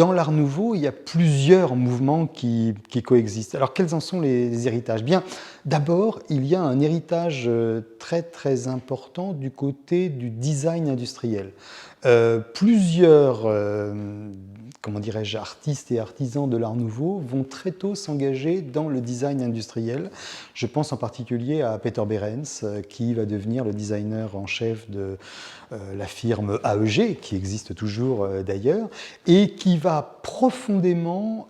dans l'Art Nouveau, il y a plusieurs mouvements qui coexistent. Alors, quels en sont les héritages? Bien, d'abord, il y a un héritage très très important du côté du design industriel. Plusieurs comment dirais-je, artistes et artisans de l'Art Nouveau vont très tôt s'engager dans le design industriel. Je pense en particulier à Peter Behrens, qui va devenir le designer en chef de la firme AEG, qui existe toujours d'ailleurs, et qui va profondément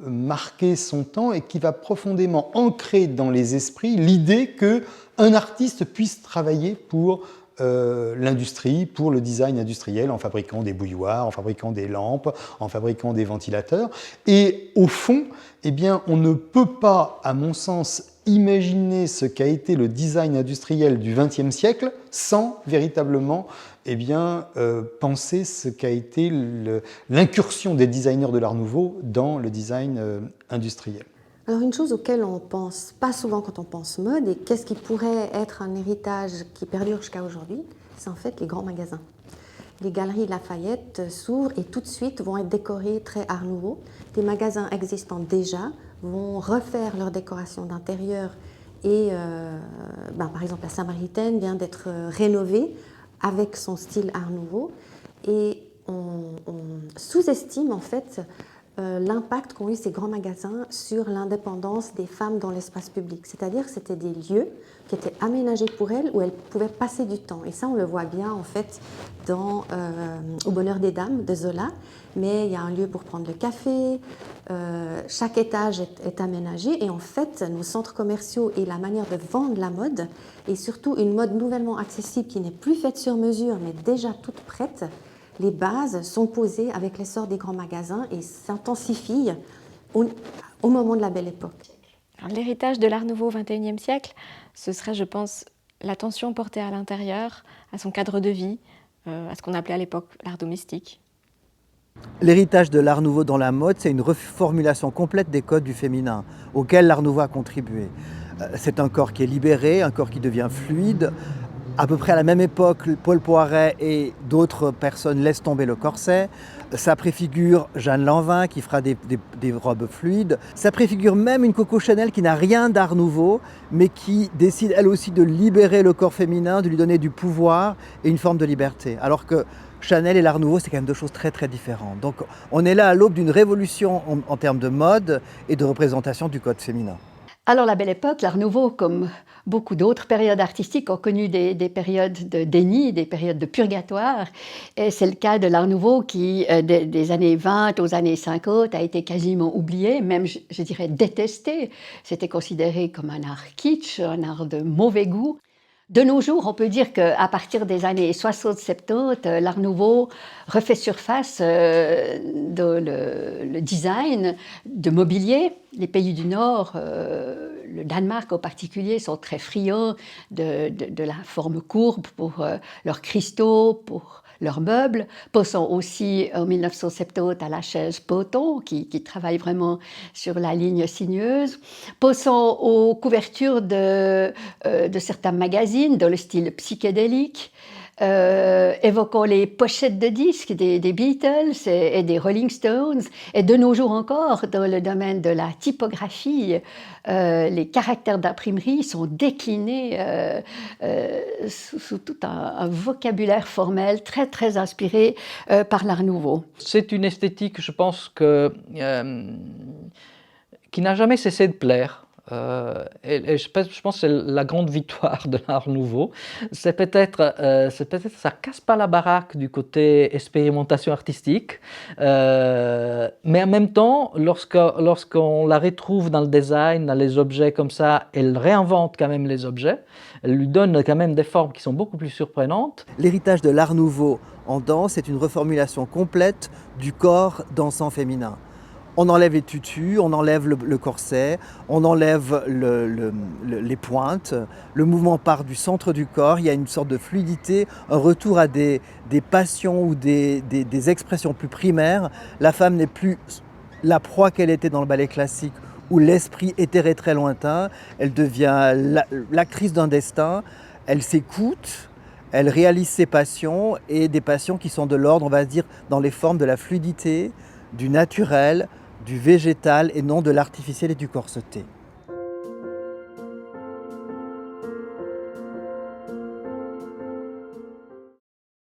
marquer son temps et qui va profondément ancrer dans les esprits l'idée qu'un artiste puisse travailler pour l'industrie, pour le design industriel, en fabriquant des bouilloires, en fabriquant des lampes, en fabriquant des ventilateurs. Et au fond, eh bien, on ne peut pas, à mon sens, imaginer ce qu'a été le design industriel du XXe siècle sans véritablement penser ce qu'a été l'incursion des designers de l'Art Nouveau dans le design industriel. Alors une chose auquel on pense pas souvent quand on pense mode, et qu'est-ce qui pourrait être un héritage qui perdure jusqu'à aujourd'hui, c'est en fait les grands magasins. Les galeries Lafayette s'ouvrent et tout de suite vont être décorées très Art Nouveau. Des magasins existants déjà vont refaire leur décoration d'intérieur et par exemple la Samaritaine vient d'être rénovée avec son style Art Nouveau, et on sous-estime en fait l'impact qu'ont eu ces grands magasins sur l'indépendance des femmes dans l'espace public. C'est-à-dire que c'était des lieux qui étaient aménagés pour elles, où elles pouvaient passer du temps. Et ça, on le voit bien en fait dans Au bonheur des dames de Zola. Mais il y a un lieu pour prendre le café, chaque étage est aménagé, et en fait, nos centres commerciaux et la manière de vendre la mode, et surtout une mode nouvellement accessible qui n'est plus faite sur mesure, mais déjà toute prête, les bases sont posées avec l'essor des grands magasins et s'intensifient au moment de la Belle Époque. L'héritage de l'Art Nouveau au XXIe siècle, ce serait, je pense, l'attention portée à l'intérieur, à son cadre de vie, à ce qu'on appelait à l'époque l'art domestique. L'héritage de l'Art Nouveau dans la mode, c'est une reformulation complète des codes du féminin, auxquels l'Art Nouveau a contribué. C'est un corps qui est libéré, un corps qui devient fluide. À peu près à la même époque, Paul Poiret et d'autres personnes laissent tomber le corset. Ça préfigure Jeanne Lanvin qui fera des robes fluides. Ça préfigure même une Coco Chanel qui n'a rien d'Art Nouveau, mais qui décide elle aussi de libérer le corps féminin, de lui donner du pouvoir et une forme de liberté. Alors que Chanel et l'Art Nouveau, c'est quand même deux choses très très différentes. Donc on est là à l'aube d'une révolution en termes de mode et de représentation du code féminin. Alors la Belle Époque, l'Art Nouveau, comme beaucoup d'autres périodes artistiques, ont connu des périodes de déni, des périodes de purgatoire. Et c'est le cas de l'Art Nouveau qui, des années 20 aux années 50, a été quasiment oublié, même je dirais détesté. C'était considéré comme un art kitsch, un art de mauvais goût. De nos jours, on peut dire qu'à partir des années 60-70, l'Art Nouveau refait surface dans le design de mobilier. Les pays du Nord, le Danemark en particulier, sont très friands de la forme courbe pour leurs cristaux, pour leurs meubles. Pensons aussi en 1970 à la chaise Poton, qui travaille vraiment sur la ligne sinueuse. Pensons aux couvertures de certains magazines dans le style psychédélique. Évoquons les pochettes de disques des Beatles et des Rolling Stones. Et de nos jours encore, dans le domaine de la typographie, les caractères d'imprimerie sont déclinés sous tout un vocabulaire formel très, très inspiré par l'Art Nouveau. C'est une esthétique, je pense, qui n'a jamais cessé de plaire. Et je pense que c'est la grande victoire de l'Art Nouveau. C'est peut-être ça casse pas la baraque du côté expérimentation artistique, mais en même temps, lorsqu'on la retrouve dans le design, dans les objets comme ça, elle réinvente quand même les objets, elle lui donne quand même des formes qui sont beaucoup plus surprenantes. L'héritage de l'Art Nouveau en danse est une reformulation complète du corps dansant féminin. On enlève les tutus, on enlève le corset, on enlève les pointes, le mouvement part du centre du corps, il y a une sorte de fluidité, un retour à des passions ou des expressions plus primaires. La femme n'est plus la proie qu'elle était dans le ballet classique où l'esprit éthéré très lointain, elle devient l'actrice d'un destin, elle s'écoute, elle réalise ses passions et des passions qui sont de l'ordre, on va dire, dans les formes de la fluidité, du naturel, du végétal et non de l'artificiel et du corseté.